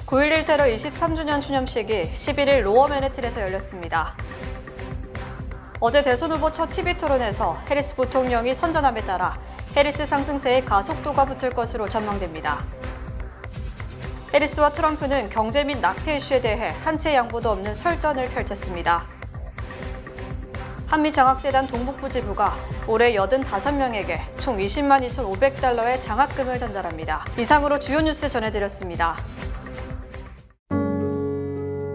9.11 테러 23주년 추념식이 11일 로어 맨해튼에서 열렸습니다. 어제 대선 후보 첫 TV 토론에서 해리스 부통령이 선전함에 따라 해리스 상승세에 가속도가 붙을 것으로 전망됩니다. 해리스와 트럼프는 경제 및 낙태 이슈에 대해 한치의 양보도 없는 설전을 펼쳤습니다. 한미장학재단 동북부 지부가 올해 85명에게 총 20만 2,500달러의 장학금을 전달합니다. 이상으로 주요 뉴스 전해드렸습니다.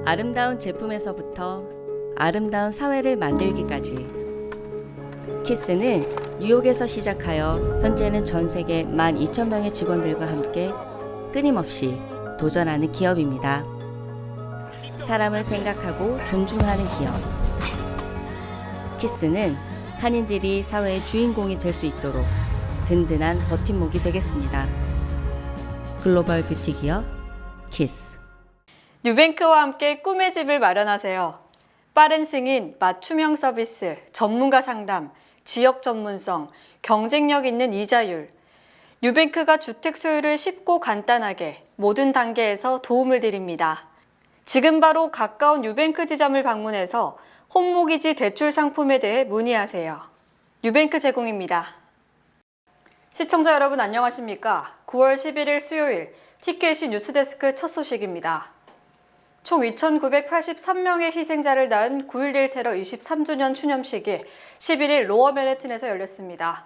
아름다운 제품에서부터 아름다운 사회를 만들기까지 키스는 뉴욕에서 시작하여 현재는 전 세계 12,000명의 직원들과 함께 끊임없이 도전하는 기업입니다. 사람을 생각하고 존중하는 기업. 키스는 한인들이 사회의 주인공이 될 수 있도록 든든한 버팀목이 되겠습니다. 글로벌 뷰티 기업 키스. 뉴뱅크와 함께 꿈의 집을 마련하세요. 빠른 승인, 맞춤형 서비스, 전문가 상담, 지역 전문성, 경쟁력 있는 이자율. 뉴뱅크가 주택 소유를 쉽고 간단하게 모든 단계에서 도움을 드립니다. 지금 바로 가까운 뉴뱅크 지점을 방문해서 홈모기지 대출 상품에 대해 문의하세요. 뉴뱅크 제공입니다. 시청자 여러분 안녕하십니까? 9월 11일 수요일 티켓이 뉴스데스크 첫 소식입니다. 총 2,983명의 희생자를 낳은 9.11 테러 23주년 추념식이 11일 로어 맨해튼에서 열렸습니다.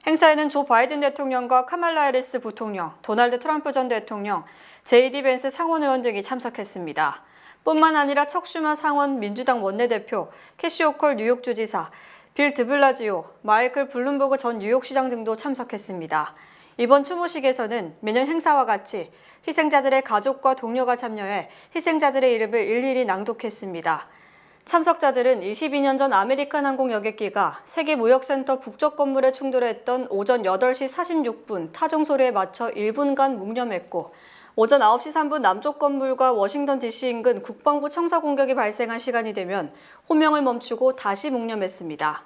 행사에는 조 바이든 대통령과 카말라 해리스 부통령, 도널드 트럼프 전 대통령, JD 벤스 상원 의원 등이 참석했습니다. 뿐만 아니라 척슈마 상원 민주당 원내대표, 캐시 호컬 뉴욕 주지사, 빌 드블라지오, 마이클 블룸버그 전 뉴욕시장 등도 참석했습니다. 이번 추모식에서는 매년 행사와 같이 희생자들의 가족과 동료가 참여해 희생자들의 이름을 일일이 낭독했습니다. 참석자들은 22년 전 아메리칸 항공 여객기가 세계무역센터 북쪽 건물에 충돌했던 오전 8시 46분 타종 소리에 맞춰 1분간 묵념했고 오전 9시 3분 남쪽 건물과 워싱턴 DC 인근 국방부 청사 공격이 발생한 시간이 되면 호명을 멈추고 다시 묵념했습니다.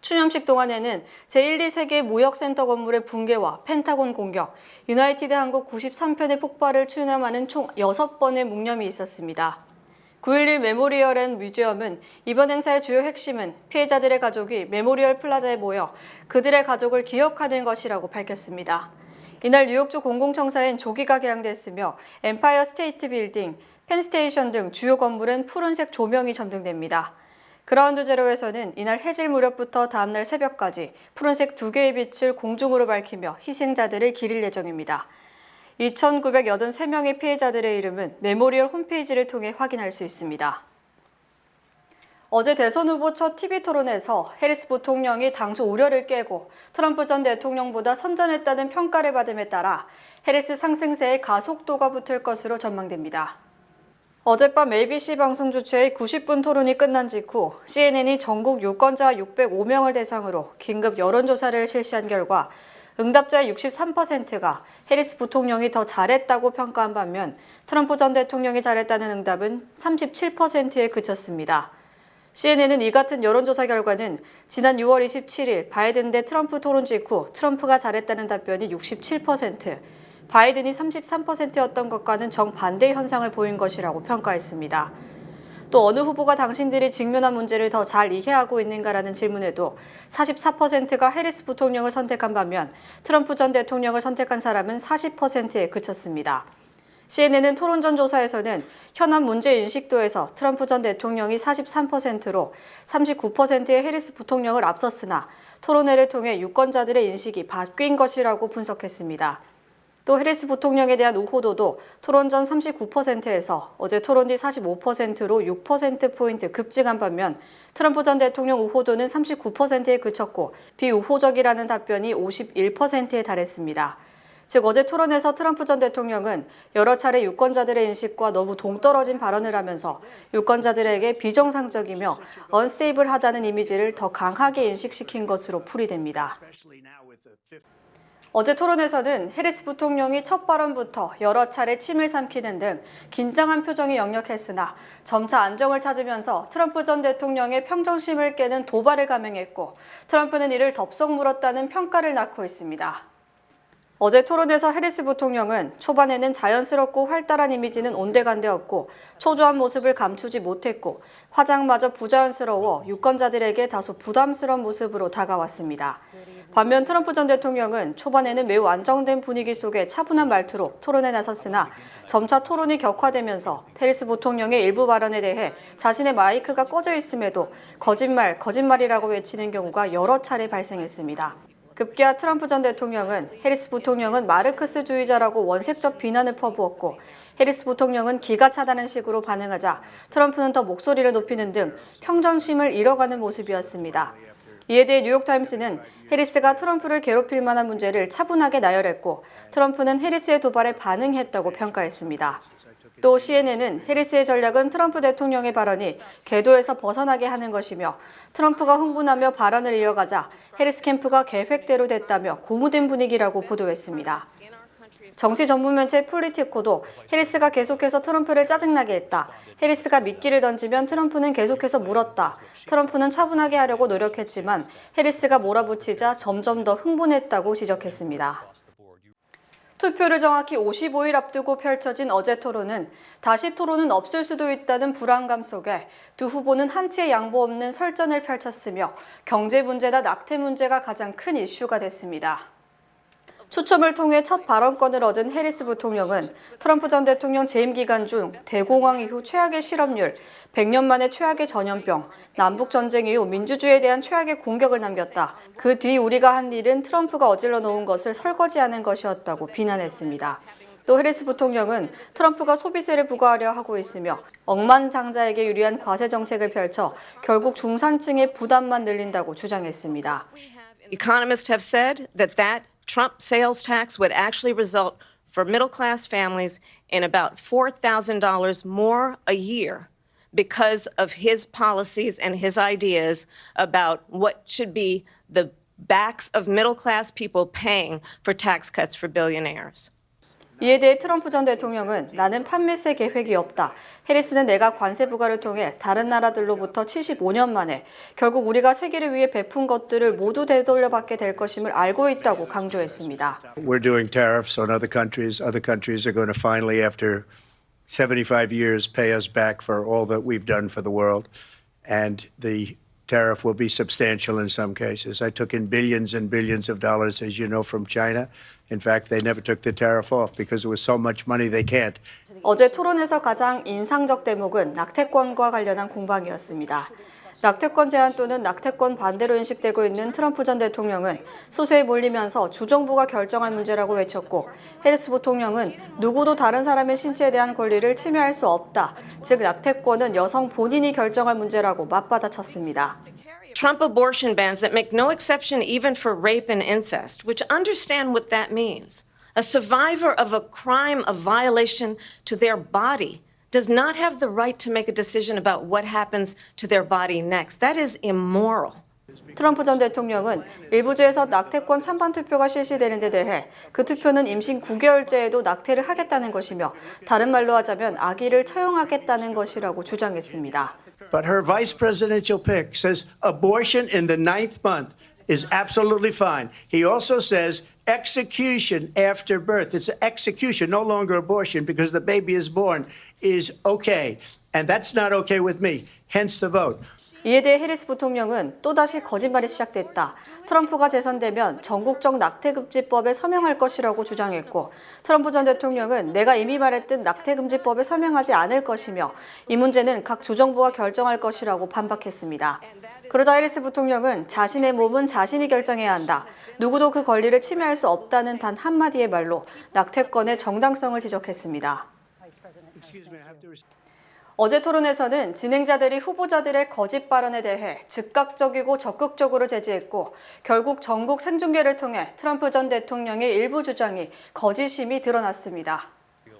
추념식 동안에는 제1, 2세계 무역센터 건물의 붕괴와 펜타곤 공격, 유나이티드 항공 93편의 폭발을 추념하는 총 6번의 묵념이 있었습니다. 9.11 메모리얼 앤 뮤지엄은 이번 행사의 주요 핵심은 피해자들의 가족이 메모리얼 플라자에 모여 그들의 가족을 기억하는 것이라고 밝혔습니다. 이날 뉴욕주 공공청사엔 조기가 개항됐으며 엠파이어 스테이트 빌딩, 펜스테이션 등 주요 건물은 푸른색 조명이 전등됩니다. 그라운드 제로에서는 이날 해질 무렵부터 다음날 새벽까지 푸른색 2개의 빛을 공중으로 밝히며 희생자들을 기릴 예정입니다. 2,983명의 피해자들의 이름은 메모리얼 홈페이지를 통해 확인할 수 있습니다. 어제 대선 후보 첫 TV 토론에서 해리스 부통령이 당초 우려를 깨고 트럼프 전 대통령보다 선전했다는 평가를 받음에 따라 해리스 상승세에 가속도가 붙을 것으로 전망됩니다. 어젯밤 ABC 방송 주최의 90분 토론이 끝난 직후 CNN이 전국 유권자 605명을 대상으로 긴급 여론조사를 실시한 결과 응답자의 63%가 해리스 부통령이 더 잘했다고 평가한 반면 트럼프 전 대통령이 잘했다는 응답은 37%에 그쳤습니다. CNN은 이 같은 여론조사 결과는 지난 6월 27일 바이든 대 트럼프 토론 직후 트럼프가 잘했다는 답변이 67%, 바이든이 33%였던 것과는 정반대의 현상을 보인 것이라고 평가했습니다. 또 어느 후보가 당신들이 직면한 문제를 더 잘 이해하고 있는가라는 질문에도 44%가 해리스 부통령을 선택한 반면 트럼프 전 대통령을 선택한 사람은 40%에 그쳤습니다. CNN은 토론 전 조사에서는 현안 문제 인식도에서 트럼프 전 대통령이 43%로 39%의 해리스 부통령을 앞섰으나 토론회를 통해 유권자들의 인식이 바뀐 것이라고 분석했습니다. 또 해리스 부통령에 대한 우호도도 토론 전 39%에서 어제 토론 뒤 45%로 6%포인트 급증한 반면 트럼프 전 대통령 우호도는 39%에 그쳤고 비우호적이라는 답변이 51%에 달했습니다. 즉 어제 토론에서 트럼프 전 대통령은 여러 차례 유권자들의 인식과 너무 동떨어진 발언을 하면서 유권자들에게 비정상적이며 언스테이블하다는 이미지를 더 강하게 인식시킨 것으로 풀이됩니다. 어제 토론에서는 해리스 부통령이 첫 발언부터 여러 차례 침을 삼키는 등 긴장한 표정이 역력했으나 점차 안정을 찾으면서 트럼프 전 대통령의 평정심을 깨는 도발을 감행했고 트럼프는 이를 덥석 물었다는 평가를 낳고 있습니다. 어제 토론에서 해리스 부통령은 초반에는 자연스럽고 활달한 이미지는 온데간데없고 초조한 모습을 감추지 못했고 화장마저 부자연스러워 유권자들에게 다소 부담스러운 모습으로 다가왔습니다. 반면 트럼프 전 대통령은 초반에는 매우 안정된 분위기 속에 차분한 말투로 토론에 나섰으나 점차 토론이 격화되면서 해리스 부통령의 일부 발언에 대해 자신의 마이크가 꺼져 있음에도 거짓말이라고 외치는 경우가 여러 차례 발생했습니다. 급기야 트럼프 전 대통령은 해리스 부통령은 마르크스주의자라고 원색적 비난을 퍼부었고 해리스 부통령은 기가 차다는 식으로 반응하자 트럼프는 더 목소리를 높이는 등 평정심을 잃어가는 모습이었습니다. 이에 대해 뉴욕타임스는 해리스가 트럼프를 괴롭힐 만한 문제를 차분하게 나열했고 트럼프는 해리스의 도발에 반응했다고 평가했습니다. 또 CNN은 해리스의 전략은 트럼프 대통령의 발언이 궤도에서 벗어나게 하는 것이며 트럼프가 흥분하며 발언을 이어가자 해리스 캠프가 계획대로 됐다며 고무된 분위기라고 보도했습니다. 정치 전문 매체 폴리티코도 해리스가 계속해서 트럼프를 짜증나게 했다. 해리스가 미끼를 던지면 트럼프는 계속해서 물었다. 트럼프는 차분하게 하려고 노력했지만 해리스가 몰아붙이자 점점 더 흥분했다고 지적했습니다. 투표를 정확히 55일 앞두고 펼쳐진 어제 토론은 다시 토론은 없을 수도 있다는 불안감 속에 두 후보는 한치의 양보 없는 설전을 펼쳤으며 경제 문제나 낙태 문제가 가장 큰 이슈가 됐습니다. 추첨을 통해 첫 발언권을 얻은 해리스 부통령은 트럼프 전 대통령 재임 기간 중 대공황 이후 최악의 실업률, 100년 만에 최악의 전염병, 남북전쟁 이후 민주주의에 대한 최악의 공격을 남겼다. 그 뒤 우리가 한 일은 트럼프가 어질러 놓은 것을 설거지하는 것이었다고 비난했습니다. 또 해리스 부통령은 트럼프가 소비세를 부과하려 하고 있으며 억만장자에게 유리한 과세 정책을 펼쳐 결국 중산층의 부담만 늘린다고 주장했습니다. Economists have said that Trump sales tax would actually result for middle-class families in about $4,000 more a year because of his policies and his ideas about what should be the backs of middle-class people paying for tax cuts for billionaires. 이에 대해 트럼프 전 대통령은 나는 판매세 계획이 없다. 해리스는 내가 관세 부과를 통해 다른 나라들로부터 75년 만에 결국 우리가 세계를 위해 베푼 것들을 모두 되돌려받게 될 것임을 알고 있다고 강조했습니다. We're doing tariffs on other countries. Other countries are going to finally, after 75 years, pay us back for all that we've done for the world. And the tariff will be substantial in some cases. I took in billions and billions of dollars, as you know, from China. In fact, they never took the tariff off because it was so much money they can't. 어제 토론에서 가장 인상적 대목은 낙태권과 관련한 공방이었습니다. 낙태권 제한 또는 낙태권 반대로 인식되고 있는 트럼프 전 대통령은 소수에 몰리면서 주정부가 결정할 문제라고 외쳤고 해리스 부통령은 누구도 다른 사람의 신체에 대한 권리를 침해할 수 없다. 즉 낙태권은 여성 본인이 결정할 문제라고 맞받아쳤습니다. Trump abortion bans that make no exception even for rape and incest, which understand what that means. A survivor of a crime of violation to their body does not have the right to make a decision about what happens to their body next. That is immoral. 트럼프 전 대통령은 일부 주에서 낙태권 찬반 투표가 실시되는 데 대해 그 투표는 임신 9개월째에도 낙태를 하겠다는 것이며 다른 말로 하자면 아기를 처형하겠다는 것이라고 주장했습니다. But her vice presidential pick says abortion in the 9th month is absolutely fine. He also says execution after birth. It's execution, no longer abortion, because the baby is born, is okay. And that's not okay with me. Hence the vote. 이에 대해 해리스 부통령은 또다시 거짓말이 시작됐다. 트럼프가 재선되면 전국적 낙태금지법에 서명할 것이라고 주장했고 트럼프 전 대통령은 내가 이미 말했듯 낙태금지법에 서명하지 않을 것이며 이 문제는 각 주정부가 결정할 것이라고 반박했습니다. 그러자 해리스 부통령은 자신의 몸은 자신이 결정해야 한다. 누구도 그 권리를 침해할 수 없다는 단 한마디의 말로 낙태권의 정당성을 지적했습니다. 어제 토론에서는 진행자들이 후보자들의 거짓 발언에 대해 즉각적이고 적극적으로 제지했고 결국 전국 생중계를 통해 트럼프 전 대통령의 일부 주장이 거짓임이 드러났습니다.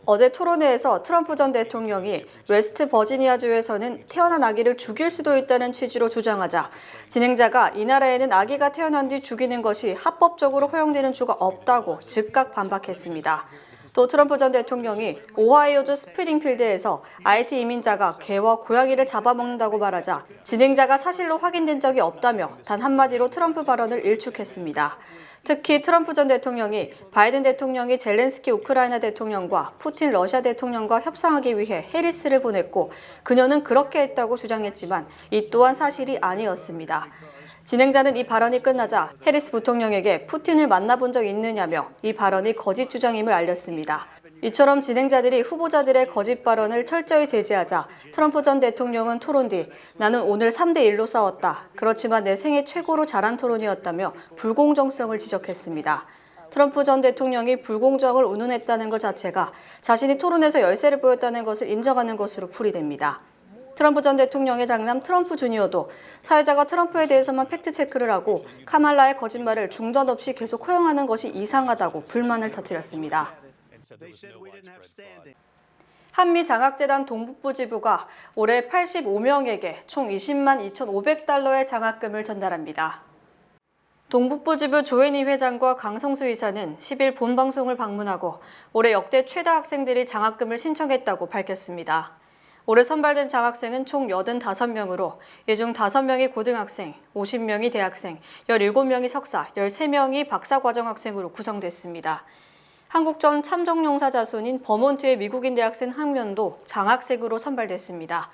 어제 토론회에서 트럼프 전 대통령이 웨스트 버지니아주에서는 태어난 아기를 죽일 수도 있다는 취지로 주장하자 진행자가 이 나라에는 아기가 태어난 뒤 죽이는 것이 합법적으로 허용되는 주가 없다고 즉각 반박했습니다. 또 트럼프 전 대통령이 오하이오주 스프링필드에서 IT 이민자가 개와 고양이를 잡아먹는다고 말하자 진행자가 사실로 확인된 적이 없다며 단 한마디로 트럼프 발언을 일축했습니다. 특히 트럼프 전 대통령이 바이든 대통령이 젤렌스키 우크라이나 대통령과 푸틴 러시아 대통령과 협상하기 위해 해리스를 보냈고 그녀는 그렇게 했다고 주장했지만 이 또한 사실이 아니었습니다. 진행자는 이 발언이 끝나자 해리스 부통령에게 푸틴을 만나본 적 있느냐며 이 발언이 거짓 주장임을 알렸습니다. 이처럼 진행자들이 후보자들의 거짓 발언을 철저히 제지하자 트럼프 전 대통령은 토론 뒤 나는 오늘 3대1로 싸웠다. 그렇지만 내 생애 최고로 잘한 토론이었다며 불공정성을 지적했습니다. 트럼프 전 대통령이 불공정을 운운했다는 것 자체가 자신이 토론에서 열세를 보였다는 것을 인정하는 것으로 풀이됩니다. 트럼프 전 대통령의 장남 트럼프 주니어도 사회자가 트럼프에 대해서만 팩트체크를 하고 카말라의 거짓말을 중단 없이 계속 허용하는 것이 이상하다고 불만을 터뜨렸습니다. 한미 장학재단 동북부 지부가 올해 85명에게 총 20만 2,500달러의 장학금을 전달합니다. 동북부 지부 조혜니 회장과 강성수 이사는 10일 본방송을 방문하고 올해 역대 최다 학생들이 장학금을 신청했다고 밝혔습니다. 올해 선발된 장학생은 총 85명으로 이 중 5명이 고등학생, 50명이 대학생, 17명이 석사, 13명이 박사과정 학생으로 구성됐습니다. 한국 전 참정용사 자손인 버몬트의 미국인 대학생 한 명도 장학생으로 선발됐습니다.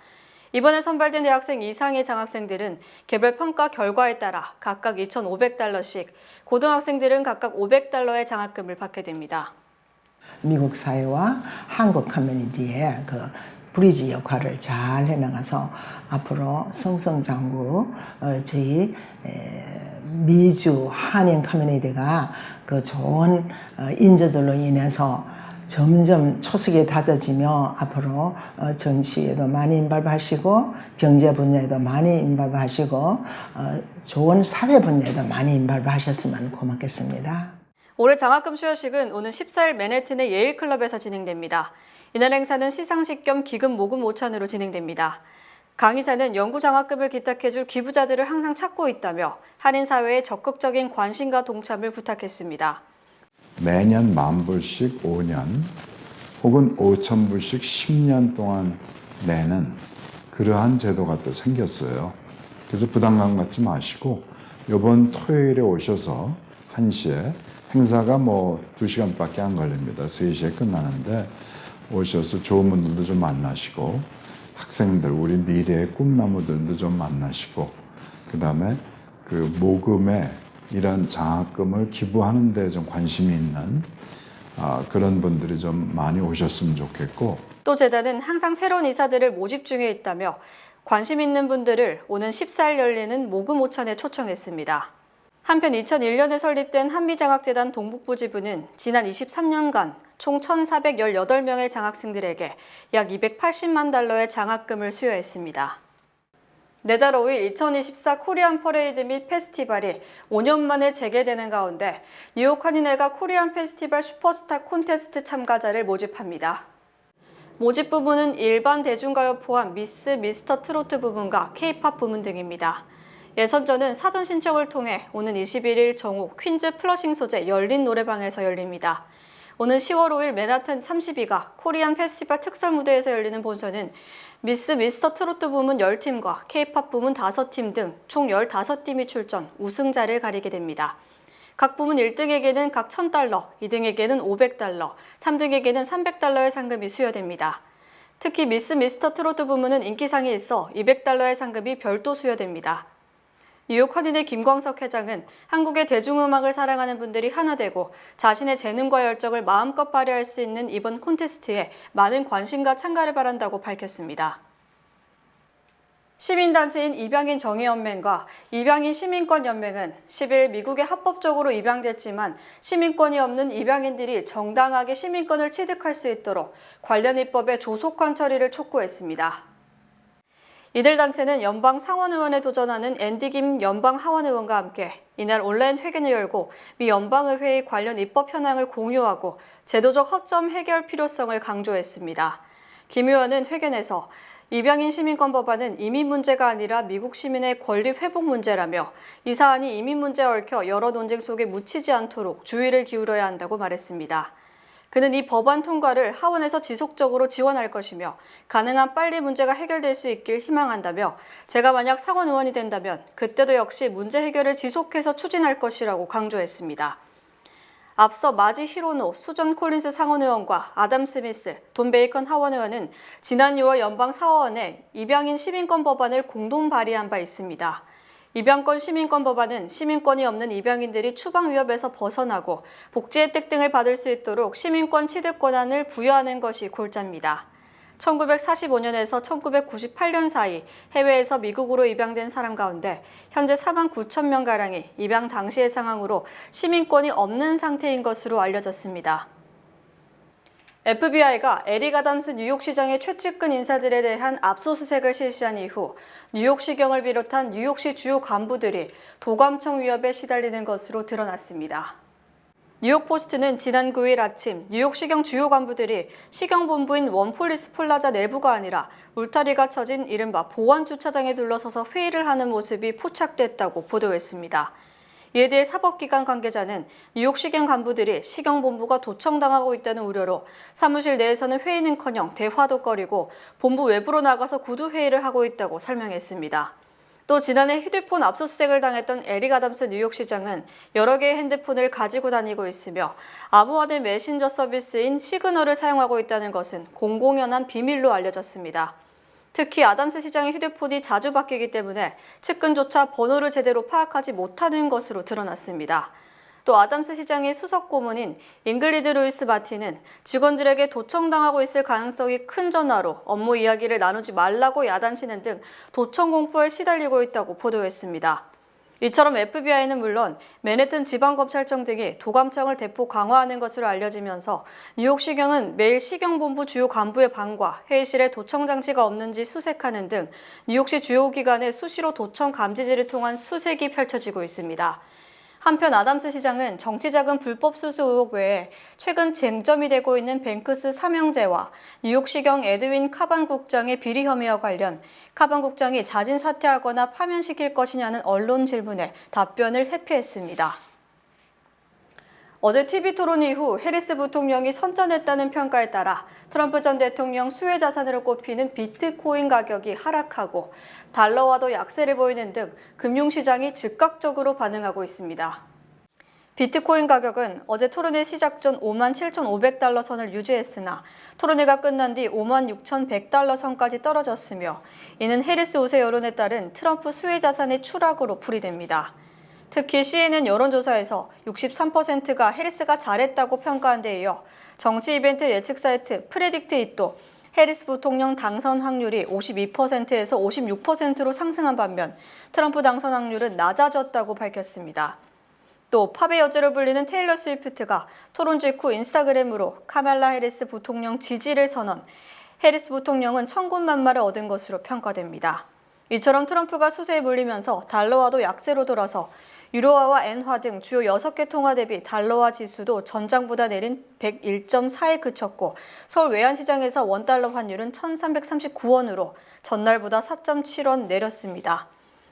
이번에 선발된 대학생 이상의 장학생들은 개별 평가 결과에 따라 각각 2,500달러씩, 고등학생들은 각각 500달러의 장학금을 받게 됩니다. 미국 사회와 한국 커뮤니티의 그 브리지 역할을 잘 해나가서 앞으로 승승장구 저희 미주 한인 커뮤니티가 그 좋은 인재들로 인해서 점점 초석이 닫아지며 앞으로 정치에도 많이 인발하시고 경제 분야에도 많이 인발하시고 좋은 사회 분야에도 많이 인발하셨으면 고맙겠습니다. 올해 장학금 수여식은 오는 14일 맨해튼의 예일클럽에서 진행됩니다. 이날 행사는 시상식 겸 기금 모금 모찬으로 진행됩니다. 강 이사는 연구 장학금을 기탁해줄 기부자들을 항상 찾고 있다며 한인 사회에 적극적인 관심과 동참을 부탁했습니다. 매년 10,000불씩 5년 혹은 5,000불씩 10년 동안 내는 그러한 제도가 또 생겼어요. 그래서 부담감 갖지 마시고 이번 토요일에 오셔서 1시에 행사가 2시간밖에 안 걸립니다. 3시에 끝나는데 오셔서 좋은 분들도 좀 만나시고 학생들, 우리 미래의 꿈나무들도 좀 만나시고 그 다음에 그 모금에 이런 장학금을 기부하는 데 좀 관심이 있는 그런 분들이 좀 많이 오셨으면 좋겠고 또 재단은 항상 새로운 이사들을 모집 중에 있다며 관심 있는 분들을 오는 14일 열리는 모금 오찬에 초청했습니다. 한편 2001년에 설립된 한미장학재단 동북부 지부는 지난 23년간 총 1,418명의 장학생들에게 약 280만 달러의 장학금을 수여했습니다. 내달 5일 2024 코리안 퍼레이드 및 페스티벌이 5년 만에 재개되는 가운데 뉴욕 한인회가 코리안 페스티벌 슈퍼스타 콘테스트 참가자를 모집합니다. 모집 부문은 일반 대중가요 포함 미스, 미스터 트로트 부문과 K-팝 부문 등입니다. 예선전은 사전 신청을 통해 오는 21일 정오 퀸즈 플러싱 소재 열린 노래방에서 열립니다. 오는 10월 5일 맨하튼 32가 코리안 페스티벌 특설 무대에서 열리는 본선은 미스, 미스터 트로트 부문 10팀과 K-팝 부문 5팀 등 총 15팀이 출전, 우승자를 가리게 됩니다. 각 부문 1등에게는 각 1,000달러, 2등에게는 500달러, 3등에게는 300달러의 상금이 수여됩니다. 특히 미스, 미스터 트로트 부문은 인기상이 있어 200달러의 상금이 별도 수여됩니다. 뉴욕 한인회 김광석 회장은 한국의 대중음악을 사랑하는 분들이 하나 되고 자신의 재능과 열정을 마음껏 발휘할 수 있는 이번 콘테스트에 많은 관심과 참가를 바란다고 밝혔습니다. 시민단체인 입양인 정의연맹과 입양인 시민권연맹은 10일 미국에 합법적으로 입양됐지만 시민권이 없는 입양인들이 정당하게 시민권을 취득할 수 있도록 관련 입법의 조속한 처리를 촉구했습니다. 이들 단체는 연방 상원의원에 도전하는 앤디 김 연방 하원의원과 함께 이날 온라인 회견을 열고 미 연방의회의 관련 입법 현황을 공유하고 제도적 허점 해결 필요성을 강조했습니다. 김 의원은 회견에서 입양인 시민권 법안은 이민 문제가 아니라 미국 시민의 권리 회복 문제라며 이 사안이 이민 문제에 얽혀 여러 논쟁 속에 묻히지 않도록 주의를 기울여야 한다고 말했습니다. 그는 이 법안 통과를 하원에서 지속적으로 지원할 것이며 가능한 빨리 문제가 해결될 수 있길 희망한다며 제가 만약 상원 의원이 된다면 그때도 역시 문제 해결을 지속해서 추진할 것이라고 강조했습니다. 앞서 마지 히로노, 수전 콜린스 상원 의원과 아담 스미스, 돈 베이컨 하원 의원은 지난 6월 연방 상원에 입양인 시민권 법안을 공동 발의한 바 있습니다. 입양권 시민권 법안은 시민권이 없는 입양인들이 추방 위협에서 벗어나고 복지 혜택 등을 받을 수 있도록 시민권 취득 권한을 부여하는 것이 골자입니다. 1945년에서 1998년 사이 해외에서 미국으로 입양된 사람 가운데 현재 4만 9천 명가량이 입양 당시의 상황으로 시민권이 없는 상태인 것으로 알려졌습니다. FBI가 에릭 아담스 뉴욕시장의 최측근 인사들에 대한 압수수색을 실시한 이후 뉴욕시경을 비롯한 뉴욕시 주요 간부들이 도감청 위협에 시달리는 것으로 드러났습니다. 뉴욕포스트는 지난 9일 아침 뉴욕시경 주요 간부들이 시경본부인 원폴리스 플라자 내부가 아니라 울타리가 쳐진 이른바 보안주차장에 둘러서서 회의를 하는 모습이 포착됐다고 보도했습니다. 이에 대해 사법기관 관계자는 뉴욕시경 간부들이 시경본부가 도청당하고 있다는 우려로 사무실 내에서는 회의는커녕 대화도 꺼리고 본부 외부로 나가서 구두회의를 하고 있다고 설명했습니다. 또 지난해 휴대폰 압수수색을 당했던 에릭 아담스 뉴욕시장은 여러 개의 핸드폰을 가지고 다니고 있으며 암호화된 메신저 서비스인 시그널을 사용하고 있다는 것은 공공연한 비밀로 알려졌습니다. 특히 아담스 시장의 휴대폰이 자주 바뀌기 때문에 측근조차 번호를 제대로 파악하지 못하는 것으로 드러났습니다. 또 아담스 시장의 수석 고문인 잉글리드 루이스 마틴은 직원들에게 도청당하고 있을 가능성이 큰 전화로 업무 이야기를 나누지 말라고 야단치는 등 도청 공포에 시달리고 있다고 보도했습니다. 이처럼 FBI는 물론 맨해튼 지방검찰청 등이 도감청을 대폭 강화하는 것으로 알려지면서 뉴욕시경은 매일 시경본부 주요 간부의 방과 회의실에 도청 장치가 없는지 수색하는 등 뉴욕시 주요 기관의 수시로 도청 감지지를 통한 수색이 펼쳐지고 있습니다. 한편 아담스 시장은 정치자금 불법 수수 의혹 외에 최근 쟁점이 되고 있는 뱅크스 사명제와 뉴욕시경 에드윈 카반 국장의 비리 혐의와 관련 카반 국장이 자진 사퇴하거나 파면시킬 것이냐는 언론 질문에 답변을 회피했습니다. 어제 TV 토론 이후 해리스 부통령이 선전했다는 평가에 따라 트럼프 전 대통령 수혜 자산으로 꼽히는 비트코인 가격이 하락하고 달러화도 약세를 보이는 등 금융시장이 즉각적으로 반응하고 있습니다. 비트코인 가격은 어제 토론회 시작 전 57,500달러 선을 유지했으나 토론회가 끝난 뒤 56,100달러 선까지 떨어졌으며 이는 해리스 우세 여론에 따른 트럼프 수혜 자산의 추락으로 풀이됩니다. 특히 CNN 여론조사에서 63%가 해리스가 잘했다고 평가한 데 이어 정치 이벤트 예측 사이트 프레딕트잇도 해리스 부통령 당선 확률이 52%에서 56%로 상승한 반면 트럼프 당선 확률은 낮아졌다고 밝혔습니다. 또 팝의 여제로 불리는 테일러 스위프트가 토론 직후 인스타그램으로 카말라 해리스 부통령 지지를 선언, 해리스 부통령은 천군만마를 얻은 것으로 평가됩니다. 이처럼 트럼프가 수세에 몰리면서 달러화도 약세로 돌아서 유로화와 엔화 등 주요 6개 통화 대비 달러화 지수도 전장보다 내린 101.4에 그쳤고 서울 외환시장에서 원달러 환율은 1,339원으로 전날보다 4.7원 내렸습니다.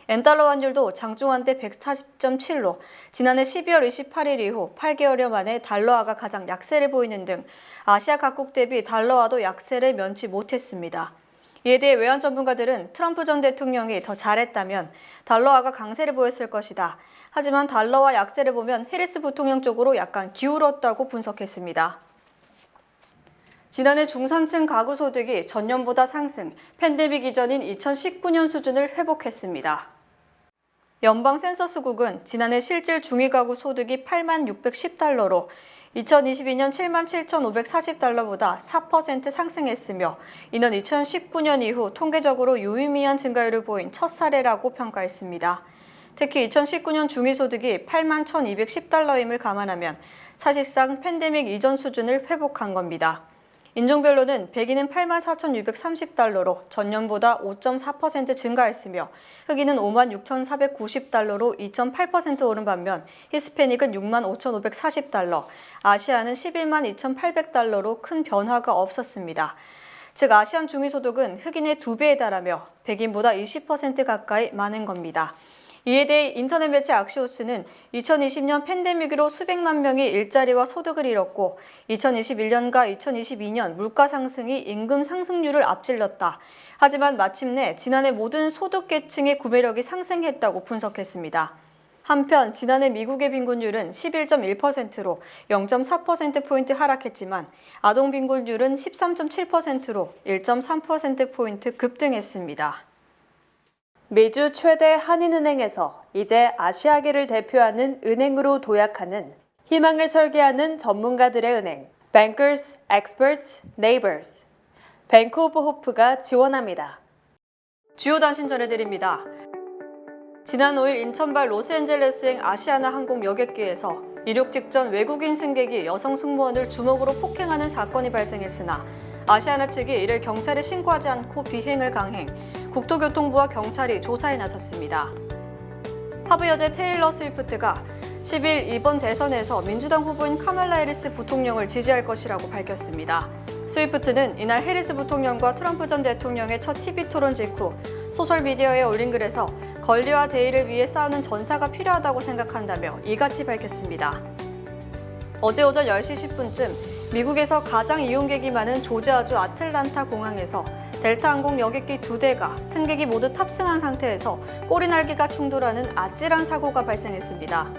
엔달러 환율도 장중한때 140.7로 지난해 12월 28일 이후 8개월여 만에 달러화가 가장 약세를 보이는 등 아시아 각국 대비 달러화도 약세를 면치 못했습니다. 이에 대해 외환 전문가들은 트럼프 전 대통령이 더 잘했다면 달러화가 강세를 보였을 것이다. 하지만 달러화 약세를 보면 해리스 부통령 쪽으로 약간 기울었다고 분석했습니다. 지난해 중산층 가구 소득이 전년보다 상승, 팬데믹 이전인 2019년 수준을 회복했습니다. 연방 센서스국은 지난해 실질 중위 가구 소득이 8만 610달러로 2022년 7만 7,540달러보다 4% 상승했으며 이는 2019년 이후 통계적으로 유의미한 증가율을 보인 첫 사례라고 평가했습니다. 특히 2019년 중위소득이 8만 1,210달러임을 감안하면 사실상 팬데믹 이전 수준을 회복한 겁니다. 인종별로는 백인은 8만 4,630달러로 전년보다 5.4% 증가했으며 흑인은 5만 6,490달러로 2.8% 오른 반면 히스패닉은 6만 5,540달러, 아시아는 11만 2,800달러로 큰 변화가 없었습니다. 즉 아시안 중위소득은 흑인의 2배에 달하며 백인보다 20% 가까이 많은 겁니다. 이에 대해 인터넷 매체 악시오스는 2020년 팬데믹으로 수백만 명이 일자리와 소득을 잃었고 2021년과 2022년 물가 상승이 임금 상승률을 앞질렀다. 하지만 마침내 지난해 모든 소득계층의 구매력이 상승했다고 분석했습니다. 한편 지난해 미국의 빈곤율은 11.1%로 0.4%포인트 하락했지만 아동 빈곤율은 13.7%로 1.3%포인트 급등했습니다. 미주 최대 한인은행에서 이제 아시아계를 대표하는 은행으로 도약하는 희망을 설계하는 전문가들의 은행 Bankers, Experts, Neighbors 뱅크 오브 호프가 지원합니다. 주요 단신 전해드립니다. 지난 5일 인천발 로스앤젤레스행 아시아나 항공 여객기에서 이륙 직전 외국인 승객이 여성 승무원을 주먹으로 폭행하는 사건이 발생했으나 아시아나 측이 이를 경찰에 신고하지 않고 비행을 강행, 국토교통부와 경찰이 조사에 나섰습니다. 하부 여제 테일러 스위프트가 10일 이번 대선에서 민주당 후보인 카말라 해리스 부통령을 지지할 것이라고 밝혔습니다. 스위프트는 이날 해리스 부통령과 트럼프 전 대통령의 첫 TV 토론 직후 소셜미디어에 올린 글에서 권리와 대의를 위해 싸우는 전사가 필요하다고 생각한다며 이같이 밝혔습니다. 어제 오전 10시 10분쯤 미국에서 가장 이용객이 많은 조지아주 아틀란타 공항에서 델타 항공 여객기 2대가 승객이 모두 탑승한 상태에서 꼬리 날개가 충돌하는 아찔한 사고가 발생했습니다.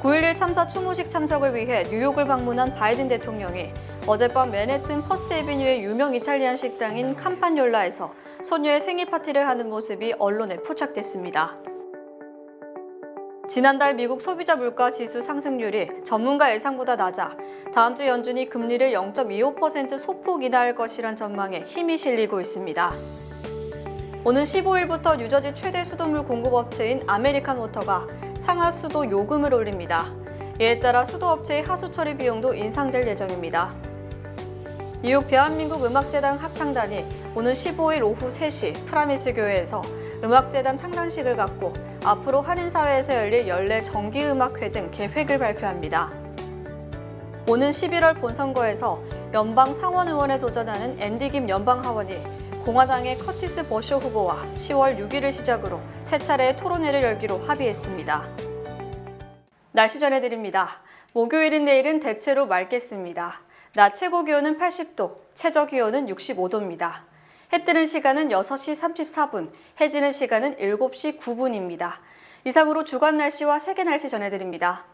9.11 참사 추모식 참석을 위해 뉴욕을 방문한 바이든 대통령이 어젯밤 맨해튼 퍼스트 애비뉴의 유명 이탈리안 식당인 캄파뇰라에서 소녀의 생일 파티를 하는 모습이 언론에 포착됐습니다. 지난달 미국 소비자 물가 지수 상승률이 전문가 예상보다 낮아 다음 주 연준이 금리를 0.25% 소폭 인하할 것이란 전망에 힘이 실리고 있습니다. 오는 15일부터 뉴저지 최대 수돗물 공급업체인 아메리칸 워터가 상하수도 요금을 올립니다. 이에 따라 수도업체의 하수 처리 비용도 인상될 예정입니다. 뉴욕 대한민국 음악재단 합창단이 오는 15일 오후 3시 프라미스 교회에서 음악재단 창단식을 갖고 앞으로 한인사회에서 열릴 연례 정기음악회 등 계획을 발표합니다. 오는 11월 본선거에서 연방 상원의원에 도전하는 앤디 김 연방하원이 공화당의 커티스 버쇼 후보와 10월 6일을 시작으로 세 차례의 토론회를 열기로 합의했습니다. 날씨 전해드립니다. 목요일인 내일은 대체로 맑겠습니다. 낮 최고 기온은 80도, 최저 기온은 65도입니다. 해 뜨는 시간은 6시 34분, 해 지는 시간은 7시 9분입니다. 이상으로 주간 날씨와 세계 날씨 전해드립니다.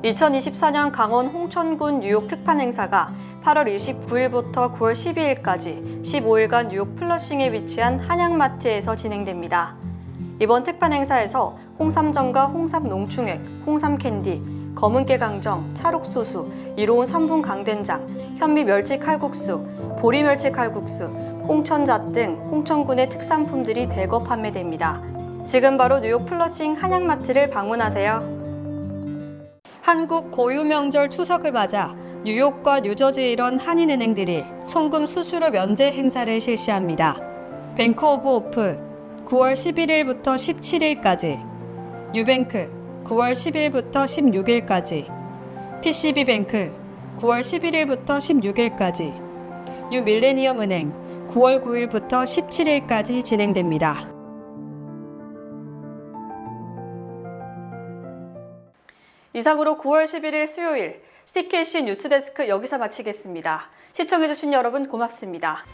(2024년) 강원 홍천군 뉴욕 특판 행사가 8월 29일부터 9월 12일까지 15일간 뉴욕 플러싱에 위치한 한양마트에서 진행됩니다. 이번 특판 행사에서 홍삼정과 홍삼 농축액, 홍삼 캔디, 검은깨 강정, 찰옥수수, 이로운 3분 강된장, 현미 멸치 칼국수, 보리 멸치 칼국수, 홍천잣 등 홍천군의 특산품들이 대거 판매됩니다. 지금 바로 뉴욕 플러싱 한양마트를 방문하세요. 한국 고유 명절 추석을 맞아 뉴욕과 뉴저지 일원 한인은행들이 송금 수수료 면제 행사를 실시합니다. 뱅크 오브 오프 9월 11일부터 17일까지, 뉴뱅크 9월 10일부터 16일까지, PCB뱅크 9월 11일부터 16일까지, 뉴밀레니엄은행 9월 9일부터 17일까지 진행됩니다. 이상으로 9월 11일 수요일 CKC 뉴스데스크 여기서 마치겠습니다. 시청해주신 여러분 고맙습니다.